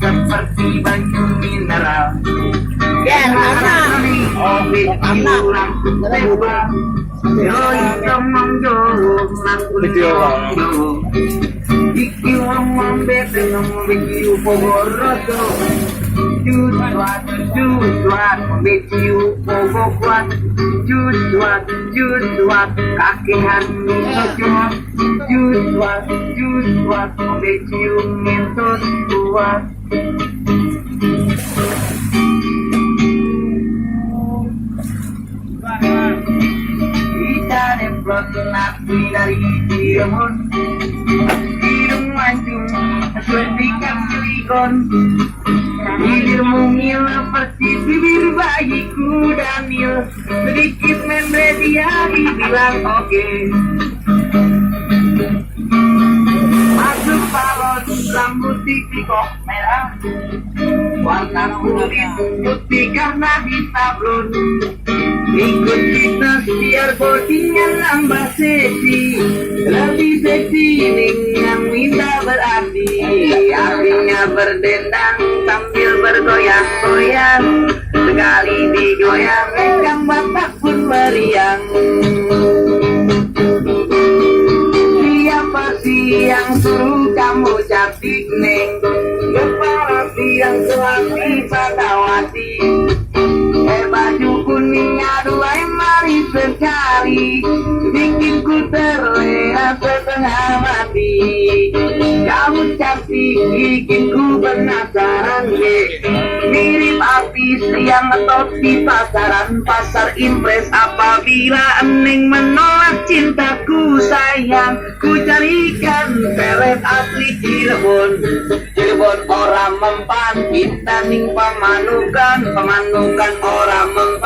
Seperti banyu mineral. Nabi dari Cirebon, hidung mancung suntikan silikon, bibir mungil seperti bibir bayiku Daniel, sedikit membre dia bilang oke. Masuk balon rambut titik kok merah, warna kulit putih karena disablon. Ikut kita biar bodinya nambah seksi, lebih seksi yang minta berarti, artinya berdendang sambil bergoyang-goyang, sekali digoyang rekan bapak pun meriang. Siapa sih yang suruh kamu cantik neng, kepala siang selami Fatawati, baju kuningnya dua manis sekali, bikin ku terlena setengah mati. Kamu cantik bikin ku penasaran deh, mirip artis yang ngetop di pasaran pasar impres. Apabila eneng menolak cintaku sayang, ku carikan pelet asli Cirebon. Cirebon orang mempan, kita ning pamanukan, pamanukan orang mempan.